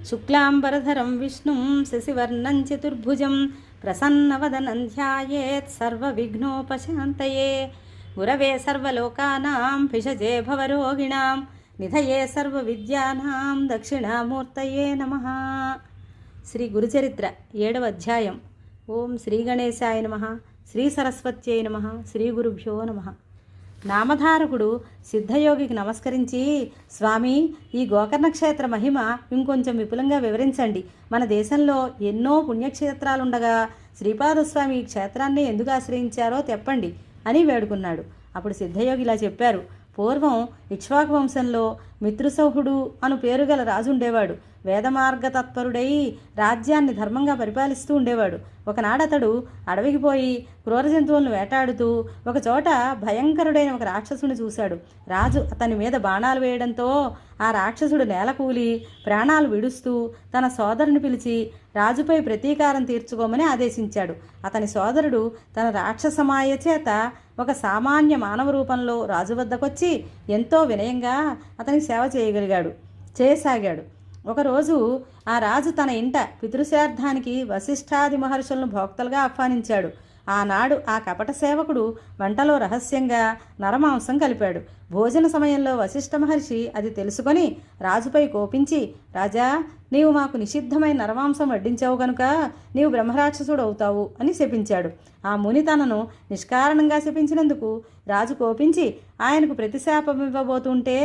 శుక్లాంబరధరం విష్ణుం శశివర్ణం చతుర్భుజం ప్రసన్నవదనం ధ్యాయేత్ సర్వవిఘ్నోపశాంతయే. గురవే సర్వలోకానాం భిషజే భవరోగిణాం నిధయే సర్వవిద్యానాం దక్షిణామూర్తయే నమః. శ్రీ గురుచరిత్ర 7వ అధ్యాయం. ఓం శ్రీ గణేశాయ నమః. శ్రీ సరస్వత్యై నమః. శ్రీ గురుభ్యో నమః. నామధారకుడు సిద్ధయోగికి నమస్కరించి, స్వామి, ఈ గోకర్ణ క్షేత్ర మహిమ ఇంకొంచెం విపులంగా వివరించండి. మన దేశంలో ఎన్నో పుణ్యక్షేత్రాలుండగా శ్రీపాదస్వామి ఈ క్షేత్రాన్ని ఎందుకు ఆశ్రయించారో తెప్పండి అని వేడుకున్నాడు. అప్పుడు సిద్ధయోగి ఇలా చెప్పారు. పూర్వం ఇక్ష్వాకు వంశంలో మిత్రుసౌహుడు అను పేరు గల రాజు ఉండేవాడు. వేదమార్గతత్పరుడై రాజ్యాన్ని ధర్మంగా పరిపాలిస్తూ ఉండేవాడు. ఒకనాడతడు అడవికి పోయి క్రూర జంతువులను వేటాడుతూ ఒకచోట భయంకరుడైన ఒక రాక్షసుని చూశాడు. రాజు అతని మీద బాణాలు వేయడంతో ఆ రాక్షసుడు నేలకూలి ప్రాణాలు విడుస్తూ తన సోదరుని పిలిచి రాజుపై ప్రతీకారం తీర్చుకోమని ఆదేశించాడు. అతని సోదరుడు తన రాక్షసమాయ చేత ఒక సామాన్య మానవ రూపంలో రాజు వద్దకొచ్చి ఎంతో వినయంగా అతనికి సేవ చేయసాగాడు. ఒకరోజు ఆ రాజు తన ఇంట పితృశ్రార్థానికి వశిష్ఠాది మహర్షులను భోక్తలుగా ఆహ్వానించాడు. ఆనాడు ఆ కపట సేవకుడు వంటలో రహస్యంగా నరమాంసం కలిపాడు. భోజన సమయంలో వశిష్ఠ మహర్షి అది తెలుసుకొని రాజుపై కోపించి, రాజా, నీవు మాకు నిషిద్ధమైన నరమాంసం వడ్డించావు కనుక నీవు బ్రహ్మరాక్షసుడు అవుతావు అని శపించాడు. ఆ ముని తనను నిష్కారణంగా శపించినందుకు రాజు కోపించి ఆయనకు ప్రతిశాపమివ్వబోతుంటే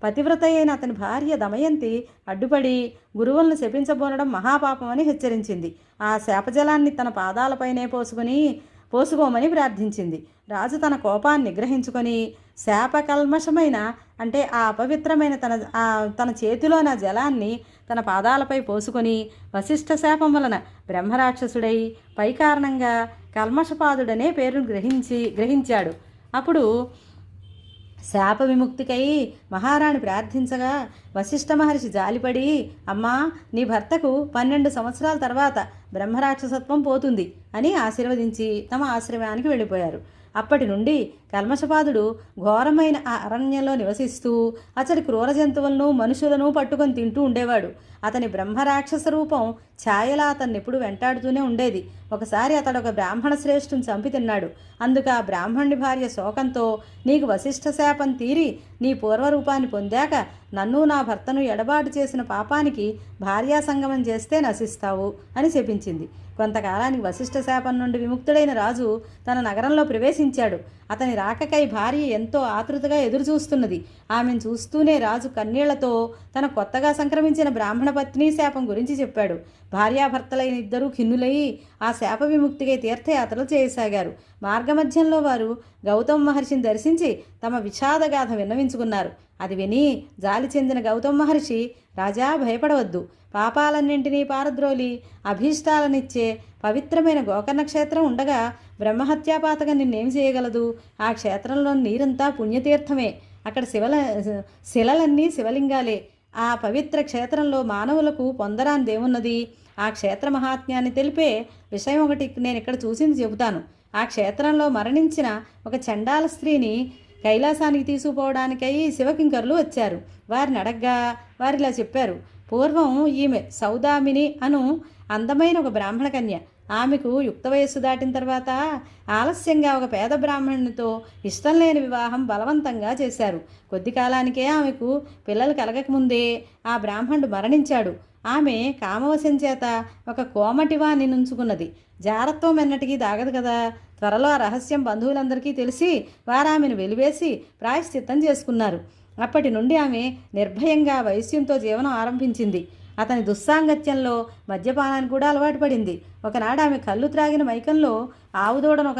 పతివ్రత అయిన అతని భార్య దమయంతి అడ్డుపడి గురువులను శపించబోనడం మహాపాపం అని హెచ్చరించింది. ఆ శాపజలాన్ని తన పాదాలపైనే పోసుకోమని ప్రార్థించింది. రాజు తన కోపాన్ని నిగ్రహించుకొని శాపకల్మషమైన అంటే ఆ అపవిత్రమైన తన చేతిలోని ఆ జలాన్ని తన పాదాలపై పోసుకొని వశిష్ఠ శాపం వలన బ్రహ్మరాక్షసుడై పై కారణంగా కల్మషపాదుడనే పేరును గ్రహించాడు. అప్పుడు శాప విముక్తికై మహారాణి ప్రార్థించగా వశిష్ఠ మహర్షి జాలిపడి, అమ్మా, నీ భర్తకు 12 సంవత్సరాల తర్వాత బ్రహ్మరాక్షసత్వం పోతుంది అని ఆశీర్వదించి తమ ఆశ్రమానికి వెళ్ళిపోయారు. అప్పటి నుండి కల్మషపాదుడు ఘోరమైన ఆ అరణ్యంలో నివసిస్తూ అతడి క్రూర జంతువులను మనుషులను పట్టుకొని తింటూ ఉండేవాడు. అతని బ్రహ్మరాక్షస రూపం ఛాయలా అతన్ని ఎప్పుడు వెంటాడుతూనే ఉండేది. ఒకసారి అతడు ఒక బ్రాహ్మణ శ్రేష్ఠుని చంపి తిన్నాడు. అందుకు ఆ బ్రాహ్మణుడి భార్య శోకంతో, నీకు వశిష్ఠ శాపం తీరి నీ పూర్వరూపాన్ని పొందాక నన్ను నా భర్తను ఎడబాటు చేసిన పాపానికి భార్యా సంగమం చేస్తే నశిస్తావు అని శపించింది. కొంతకాలానికి వశిష్ఠ శాపం నుండి విముక్తుడైన రాజు తన నగరంలో ప్రవేశించాడు. అతని రాకకై భార్య ఎంతో ఆతృతగా ఎదురుచూస్తున్నది. ఆమెను చూస్తూనే రాజు కన్నీళ్లతో తన కొత్తగా సంక్రమించిన బ్రాహ్మణ పత్ని శాపం గురించి చెప్పాడు. భార్యాభర్తలైన ఇద్దరూ ఖిన్నులై ఆ శాప విముక్తికై తీర్థయాత్రలు చేయసాగారు. మార్గమధ్యంలో వారు గౌతమ మహర్షిని దర్శించి తమ విషాదగాథ విన్నవించుకున్నారు. అది విని జాలి చెందిన గౌతమ మహర్షి, రాజా, భయపడవద్దు. పాపాలన్నింటినీ పారద్రోలి అభీష్టాలనిచ్చే పవిత్రమైన గోకర్ణ క్షేత్రం ఉండగా బ్రహ్మహత్యాపాతగా నిన్నేం చేయగలదు? ఆ క్షేత్రంలోని నీరంతా పుణ్యతీర్థమే. అక్కడ శిలలన్నీ శివలింగాలే. ఆ పవిత్ర క్షేత్రంలో మానవులకు పొందరానిదేమున్నది? ఆ క్షేత్ర మహాత్మ్యాన్ని తెలిపే విషయం ఒకటి నేను ఇక్కడ చూసింది చెబుతాను. ఆ క్షేత్రంలో మరణించిన ఒక చండాల స్త్రీని కైలాసానికి తీసుకుపోవడానికై శివకింకరులు వచ్చారు. వారిని అడగ్గా వారిలా చెప్పారు. పూర్వం ఈమె సౌదామిని అను అందమైన ఒక బ్రాహ్మణ కన్య. ఆమెకు యుక్త వయస్సు దాటిన తర్వాత ఆలస్యంగా ఒక పేద బ్రాహ్మణునితో ఇష్టం లేని వివాహం బలవంతంగా చేశారు. కొద్ది కాలానికే ఆమెకు పిల్లలు కలగకముందే ఆ బ్రాహ్మణుడు మరణించాడు. ఆమె కామవశం చేత ఒక కోమటివాణ్ణి నుంచుకున్నది. జారత్వం ఎన్నటికీ దాగదు కదా. త్వరలో ఆ రహస్యం బంధువులందరికీ తెలిసి వారు ఆమెను వెలివేసి ప్రాయశ్చిత్తం చేసుకున్నారు. అప్పటి నుండి ఆమె నిర్భయంగా వైశ్యంతో జీవనం ఆరంభించింది. అతని దుస్సాంగత్యంలో మద్యపానానికి కూడా అలవాటు పడింది. ఒకనాడు ఆమె కళ్ళు త్రాగిన మైకంలో ఆవుదూడను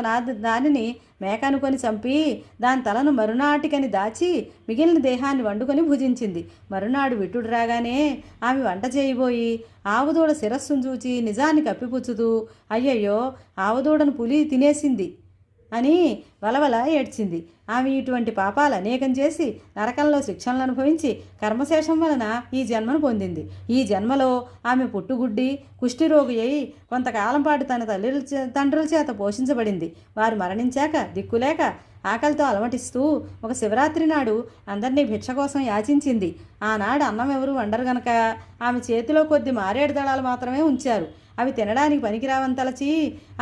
దానిని మేకనుకొని చంపి దాని తలను మరునాటికని దాచి మిగిలిన దేహాన్ని వండుకొని భుజించింది. మరునాడు విట్టుడు రాగానే ఆమె వంట చేయబోయి ఆవుదూడ శిరస్సును చూచి నిజాన్ని కప్పిపుచ్చుతూ, అయ్యయ్యో, ఆవుదూడను పులి తినేసింది అని వలవల ఏడ్చింది. ఆమె ఇటువంటి పాపాలు అనేకం చేసి నరకంలో శిక్షలను అనుభవించి కర్మశేషం వలన ఈ జన్మను పొందింది. ఈ జన్మలో ఆమె పుట్టుగుడ్డి కుష్ఠిరోగి అయి కొంతకాలం పాటు తన తండ్రుల చేత పోషించబడింది. వారు మరణించాక దిక్కులేక ఆకలితో అలమటిస్తూ ఒక శివరాత్రి నాడు అందరినీ భిక్ష కోసం యాచించింది. ఆనాడు అన్నం ఎవరు వండరు గనక ఆమె చేతిలో కొద్ది మారేడు దళాలు మాత్రమే ఉంచారు. అవి తినడానికి పనికిరావని తలచి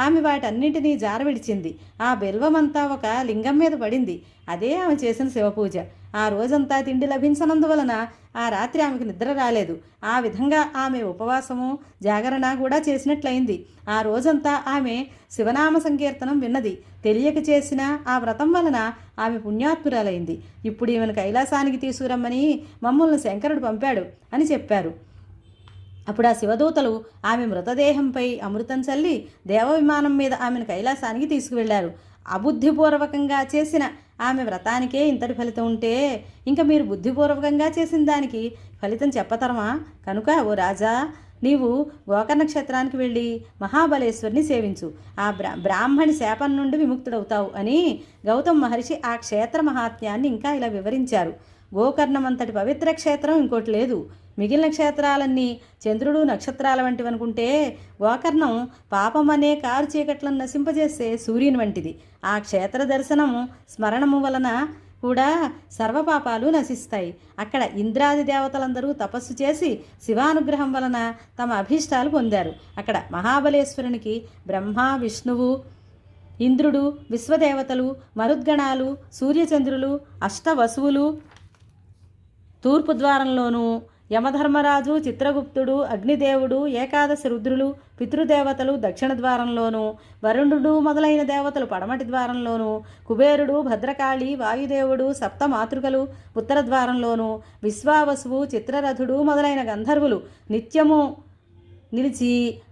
ఆమె వాటన్నింటినీ జారవిడిచింది. ఆ బెల్వమంతా ఒక లింగం మీద పడింది. అదే ఆమె చేసిన శివపూజ. ఆ రోజంతా తిండి లభించనందువలన ఆ రాత్రి ఆమెకు నిద్ర రాలేదు. ఆ విధంగా ఆమె ఉపవాసము జాగరణ కూడా చేసినట్లయింది. ఆ రోజంతా ఆమె శివనామ సంకీర్తనం విన్నది. తెలియక చేసిన ఆ వ్రతం వలన ఆమె పుణ్యాత్మురాలైంది. ఇప్పుడు ఈమెను కైలాసానికి తీసుకురమ్మని మమ్మల్ని శంకరుడు పంపాడు అని చెప్పారు. అప్పుడు ఆ శివదూతలు ఆమె మృతదేహంపై అమృతం చల్లి దేవ విమానం మీద ఆమెను కైలాసానికి తీసుకువెళ్లారు. అబుద్ధిపూర్వకంగా చేసిన ఆమె వ్రతానికే ఇంతటి ఫలితం ఉంటే ఇంకా మీరు బుద్ధిపూర్వకంగా చేసిన దానికి ఫలితం చెప్పతరమా? కనుక ఓ రాజా, నీవు గోకర్ణ క్షేత్రానికి వెళ్ళి మహాబలేశ్వరిని సేవించు. ఆ బ్రాహ్మణి శాపం నుండి విముక్తుడవుతావు అని గౌతమ మహర్షి ఆ క్షేత్ర మహాత్మ్యాన్ని ఇంకా ఇలా వివరించారు. గోకర్ణమంతటి పవిత్ర క్షేత్రం ఇంకోటి లేదు. మిగిలిన క్షేత్రాలన్నీ చంద్రుడు నక్షత్రాల వంటివి అనుకుంటే గోకర్ణం పాపమనే కారు చీకట్లను నశింపజేసే సూర్యుని వంటిది. ఆ క్షేత్ర దర్శనము స్మరణము వలన కూడా సర్వపాపాలు నశిస్తాయి. అక్కడ ఇంద్రాది దేవతలందరూ తపస్సు చేసి శివానుగ్రహం వలన తమ అభీష్టాలు పొందారు. అక్కడ మహాబలేశ్వరునికి బ్రహ్మ, విష్ణువు, ఇంద్రుడు, విశ్వదేవతలు, మరుద్గణాలు, సూర్యచంద్రులు, అష్టవసువులు తూర్పు ద్వారంలోనూ, యమధర్మరాజు, చిత్రగుప్తుడు, అగ్నిదేవుడు, ఏకాదశి రుద్రులు, పితృదేవతలు దక్షిణ ద్వారంలోనూ, వరుణుడు మొదలైన దేవతలు పడమటి ద్వారంలోనూ, కుబేరుడు, భద్రకాళి, వాయుదేవుడు, సప్త మాతృకలు ఉత్తర ద్వారంలోనూ, విశ్వావసువు, చిత్రరథుడు మొదలైన గంధర్వులు నిత్యము నిలిచి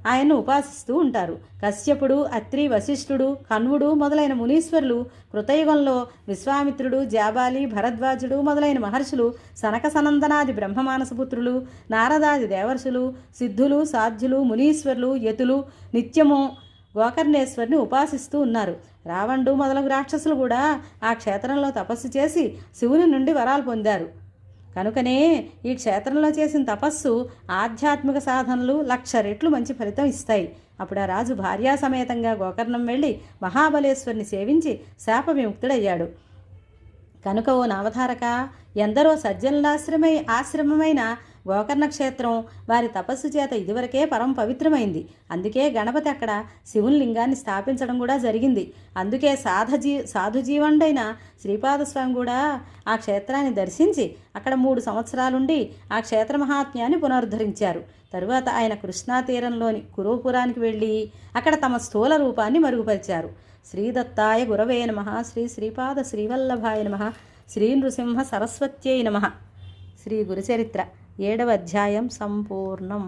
ఆయన్ను ఉపాసిస్తూ ఉంటారు. కశ్యపుడు, అత్రి, వశిష్ఠుడు, కన్వుడు మొదలైన మునీశ్వరులు, కృతయుగంలో విశ్వామిత్రుడు, జాబాలి, భరద్వాజుడు మొదలైన మహర్షులు, సనక సనందనాది బ్రహ్మమానసపుత్రులు, నారదాది దేవర్షులు, సిద్ధులు, సాధ్యులు, మునీశ్వరులు, యతులు నిత్యము గోకర్ణేశ్వరిని ఉపాసిస్తూ ఉన్నారు. రావణుడు మొదలగు రాక్షసులు కూడా ఆ క్షేత్రంలో తపస్సు చేసి శివుని నుండి వరాలు పొందారు. కనుకనే ఈ క్షేత్రంలో చేసిన తపస్సు, ఆధ్యాత్మిక సాధనలు 1,00,000 రెట్లు మంచి ఫలితం ఇస్తాయి. అప్పుడు ఆ రాజు భార్యాసమేతంగా గోకర్ణం వెళ్ళి మహాబలేశ్వరిని సేవించి శాప విముక్తుడయ్యాడు. కనుక ఓ నవధారక, ఎందరో ఆశ్రమమైన గోకర్ణ క్షేత్రం వారి తపస్సు చేత ఇదివరకే పరమ పవిత్రమైంది. అందుకే గణపతి అక్కడ శివుని లింగాన్ని స్థాపించడం కూడా జరిగింది. అందుకే సాధుజీవండైన శ్రీపాదస్వామి కూడా ఆ క్షేత్రాన్ని దర్శించి అక్కడ 3 సంవత్సరాలుండి ఆ క్షేత్ర మహాత్మ్యాన్ని పునరుద్ధరించారు. తరువాత ఆయన కృష్ణా తీరంలోని కురుపురానికి వెళ్ళి అక్కడ తమ స్థూల రూపాన్ని మరుగుపరిచారు. శ్రీదత్తాయ గురవే నమః. శ్రీపాద శ్రీవల్లభాయ నమః. శ్రీ నృసింహ సరస్వత్యై నమః. శ్రీ గురుచరిత్ర 7వ అధ్యాయం సంపూర్ణం.